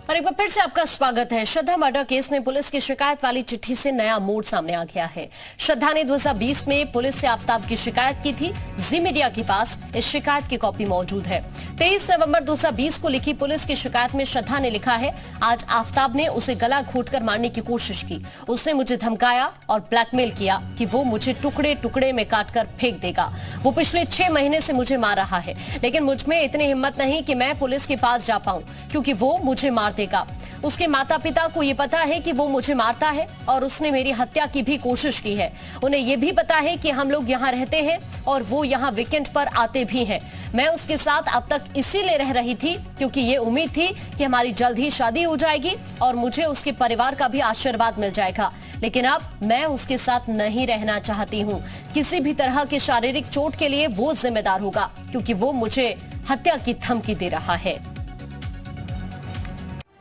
और एक बार फिर से आपका स्वागत है। श्रद्धा मर्डर केस में पुलिस की शिकायत वाली चिट्ठी से नया मोड़ सामने आ गया है। श्रद्धा ने 2020 में पुलिस से आफताब की शिकायत की थी। जी मीडिया के पास इस शिकायत की कॉपी मौजूद है। 23 नवंबर 2020 को लिखी पुलिस की शिकायत में श्रद्धा ने लिखा है, आज आफताब ने उसे गला घोंटकर मारने की कोशिश की। उसने मुझे धमकाया और ब्लैकमेल किया कि वो मुझे टुकड़े टुकड़े में काटकर फेंक देगा। वो पिछले 6 महीने से मुझे मार रहा है, लेकिन मुझमें इतनी हिम्मत नहीं कि मैं पुलिस के पास जा पाऊं, क्योंकि वो मुझे मार देगा। उसके माता पिता को ये पता है कि वो मुझे मारता है और उसने मेरी हत्या की भी कोशिश की है। उन्हें ये भी पता है कि हम लोग यहाँ रहते हैं और वो यहाँ वीकेंड पर आते भी हैं। मैं उसके साथ अब तक इसीलिए रह रही थी क्योंकि ये उम्मीद थी कि हमारी जल्द ही शादी हो जाएगी और मुझे उसके परिवार का भी आशीर्वाद मिल जाएगा। लेकिन अब मैं उसके साथ नहीं रहना चाहती हूँ। किसी भी तरह की शारीरिक चोट के लिए वो जिम्मेदार होगा, क्योंकि वो मुझे हत्या की धमकी दे रहा है।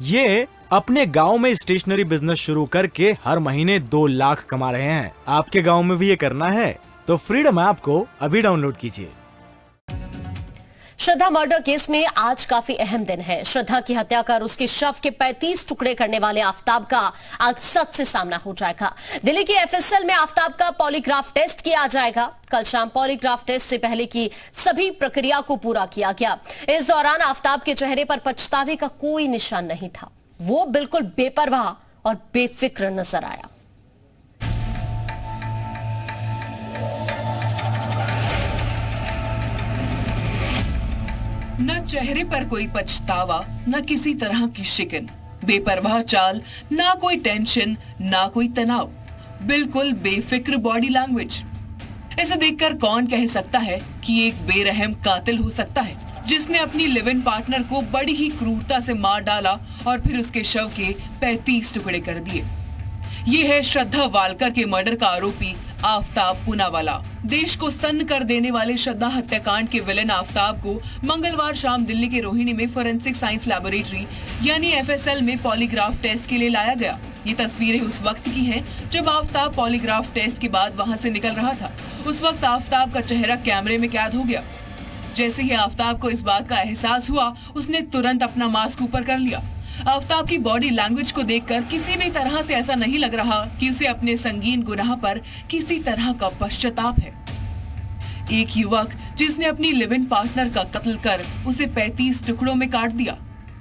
ये अपने गांव में स्टेशनरी बिजनेस शुरू करके हर महीने 2 लाख कमा रहे हैं। आपके गांव में भी ये करना है तो फ्रीडम ऐप को अभी डाउनलोड कीजिए। श्रद्धा मर्डर केस में आज काफी अहम दिन है। श्रद्धा की हत्या कर उसके शव के 35 टुकड़े करने वाले आफताब का आज सच से सामना हो जाएगा। दिल्ली के एफएसएल में आफताब का पॉलीग्राफ टेस्ट किया जाएगा। कल शाम पॉलीग्राफ टेस्ट से पहले की सभी प्रक्रिया को पूरा किया गया। इस दौरान आफताब के चेहरे पर पछतावे का कोई निशान नहीं था। वो बिल्कुल बेपरवाह और बेफिक्र नजर आया। न चेहरे पर कोई पछतावा, न किसी तरह की शिकन, बेपरवाह चाल, ना कोई टेंशन, ना कोई तनाव, बिल्कुल बेफिक्र बॉडी लैंग्वेज। इसे देखकर कौन कह सकता है कि एक बेरहम कातिल हो सकता है जिसने अपनी लिव इन पार्टनर को बड़ी ही क्रूरता से मार डाला और फिर उसके शव के 35 टुकड़े कर दिए। ये है श्रद्धा वालकर के मर्डर का आरोपी आफताब पूनावाला। देश को सन्न कर देने वाले श्रद्धा हत्याकांड के विलेन आफताब को मंगलवार शाम दिल्ली के रोहिणी में फोरेंसिक साइंस लैबोरेटरी यानी एफएसएल में पॉलीग्राफ टेस्ट के लिए लाया गया। ये तस्वीरें उस वक्त की हैं जब आफताब पॉलीग्राफ टेस्ट के बाद वहां से निकल रहा था। उस वक्त आफताब का चेहरा कैमरे में कैद हो गया। जैसे ही आफताब को इस बात का एहसास हुआ, उसने तुरंत अपना मास्क ऊपर कर लिया। आफताब की बॉडी लैंग्वेज को देखकर किसी भी तरह से ऐसा नहीं लग रहा कि उसे अपने संगीन गुनाह पर किसी तरह का पश्चाताप है। एक युवक जिसने अपनी लिव इन पार्टनर का कत्ल कर उसे 35 टुकड़ों में काट दिया,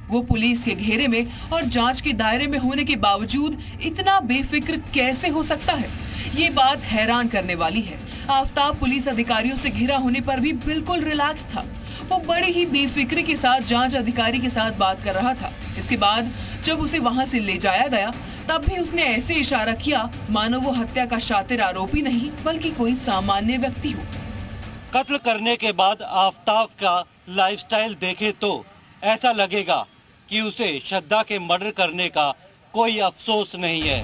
वो पुलिस के घेरे में और जांच के दायरे में होने के बावजूद इतना बेफिक्र कैसे हो सकता है? ये बात हैरान करने वाली है। आफताब पुलिस अधिकारियों से घिरा होने पर भी बिल्कुल रिलैक्स था। वो बड़ी ही बेफिक्री के साथ जांच अधिकारी के साथ बात कर रहा था। इसके बाद जब उसे वहां से ले जाया गया, तब भी उसने ऐसे इशारा किया मानो वो हत्या का शातिर आरोपी नहीं बल्कि कोई सामान्य व्यक्ति हो। कत्ल करने के बाद आफताब का लाइफस्टाइल देखे तो ऐसा लगेगा कि उसे श्रद्धा के मर्डर करने का कोई अफसोस नहीं है।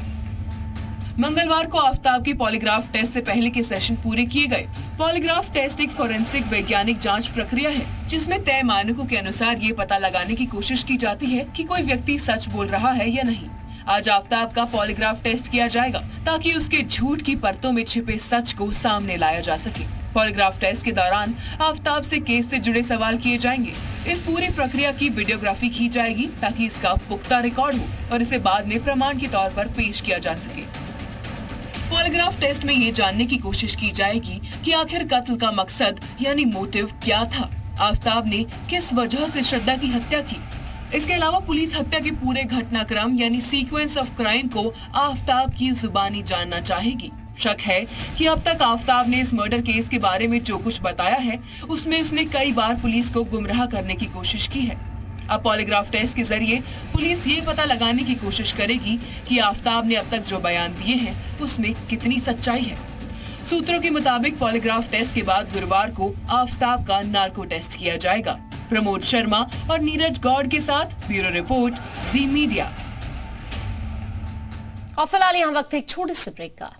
मंगलवार को आफताब की पॉलीग्राफ टेस्ट से पहले के सेशन पूरे किए गए। पॉलीग्राफ टेस्ट एक फोरेंसिक वैज्ञानिक जांच प्रक्रिया है जिसमें तय मानकों के अनुसार ये पता लगाने की कोशिश की जाती है कि कोई व्यक्ति सच बोल रहा है या नहीं। आज आफताब का पॉलीग्राफ टेस्ट किया जाएगा ताकि उसके झूठ की परतों में छिपे सच को सामने लाया जा सके। पॉलीग्राफ टेस्ट के दौरान आफताब से केस से जुड़े सवाल किए जाएंगे। इस पूरी प्रक्रिया की वीडियोग्राफी की जाएगी ताकि इसका पुख्ता रिकॉर्ड हो और इसे बाद में प्रमाण के तौर पर पेश किया जा सके। पॉलीग्राफ टेस्ट में ये जानने की कोशिश की जाएगी कि आखिर कत्ल का मकसद यानी मोटिव क्या था, आफताब ने किस वजह से श्रद्धा की हत्या की। इसके अलावा पुलिस हत्या के पूरे घटनाक्रम यानी सीक्वेंस ऑफ क्राइम को आफताब की जुबानी जानना चाहेगी। शक है कि अब तक आफताब ने इस मर्डर केस के बारे में जो कुछ बताया है उसमें उसने कई बार पुलिस को गुमराह करने की कोशिश की है। अब पॉलीग्राफ टेस्ट के जरिए पुलिस ये पता लगाने की कोशिश करेगी कि आफताब ने अब तक जो बयान दिए हैं उसमें कितनी सच्चाई है। सूत्रों के मुताबिक पॉलीग्राफ टेस्ट के बाद गुरुवार को आफताब का नार्को टेस्ट किया जाएगा। प्रमोद शर्मा और नीरज गौड़ के साथ ब्यूरो रिपोर्ट, जी मीडिया। और फिलहाल यहाँ वक्त एक छोटे से ब्रेक का।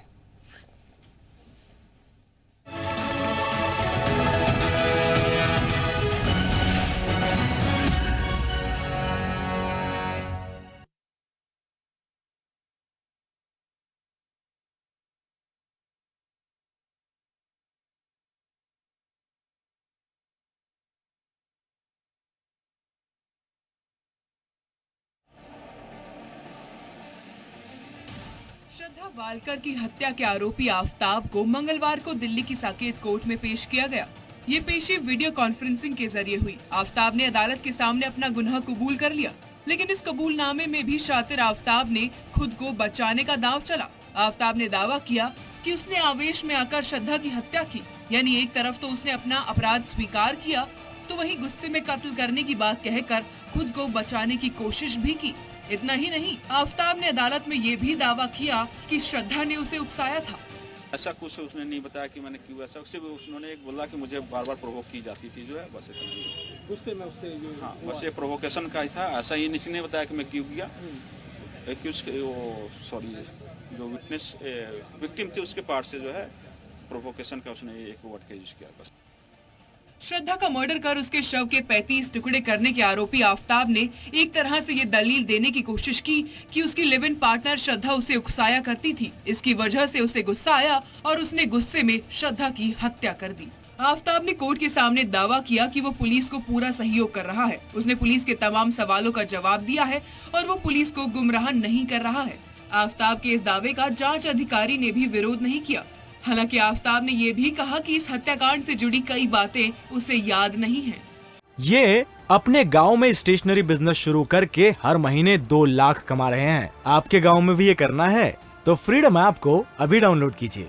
श्रद्धा वालकर की हत्या के आरोपी आफताब को मंगलवार को दिल्ली की साकेत कोर्ट में पेश किया गया। ये पेशी वीडियो कॉन्फ्रेंसिंग के जरिए हुई। आफताब ने अदालत के सामने अपना गुनाह कबूल कर लिया, लेकिन इस कबूलनामे में भी शातिर आफताब ने खुद को बचाने का दांव चला। आफताब ने दावा किया कि उसने आवेश में आकर श्रद्धा की हत्या की, यानी एक तरफ तो उसने अपना अपराध स्वीकार किया, तो वहीं गुस्से में कत्ल करने की बात कहकर खुद को बचाने की कोशिश भी की। इतना ही नहीं, आफताब ने अदालत में ये भी दावा किया कि श्रद्धा ने उसे उकसाया था। ऐसा कुछ उसने नहीं बताया कि मैंने क्यों ऐसा, सिर्फ उसने एक बोला कि मुझे बार बार प्रोवोक की जाती थी, जो है बस इतना। उससे मैं उससे हाँ, बस ये प्रोवोकेशन का ही था, ऐसा ही नहीं बताया कि मैं क्यों किया। सॉरी, जो विटनेस विक्टिम थी उसके पार्ट से जो है प्रोवोकेशन का उसने एक वर्ड का यूज किया बस। श्रद्धा का मर्डर कर उसके शव के 35 टुकड़े करने के आरोपी आफताब ने एक तरह से ये दलील देने की कोशिश की कि उसकी लिव इन पार्टनर श्रद्धा उसे उकसाया करती थी। इसकी वजह से उसे गुस्सा आया और उसने गुस्से में श्रद्धा की हत्या कर दी। आफताब ने कोर्ट के सामने दावा किया कि वो पुलिस को पूरा सहयोग कर रहा है। उसने पुलिस के तमाम सवालों का जवाब दिया है और वो पुलिस को गुमराह नहीं कर रहा है। आफताब के इस दावे का जांच अधिकारी ने भी विरोध नहीं किया। हालांकि आफताब ने ये भी कहा कि इस हत्याकांड से जुड़ी कई बातें उसे याद नहीं हैं। ये अपने गांव में स्टेशनरी बिजनेस शुरू करके हर महीने 2 लाख कमा रहे हैं। आपके गांव में भी ये करना है तो फ्रीडम ऐप को अभी डाउनलोड कीजिए।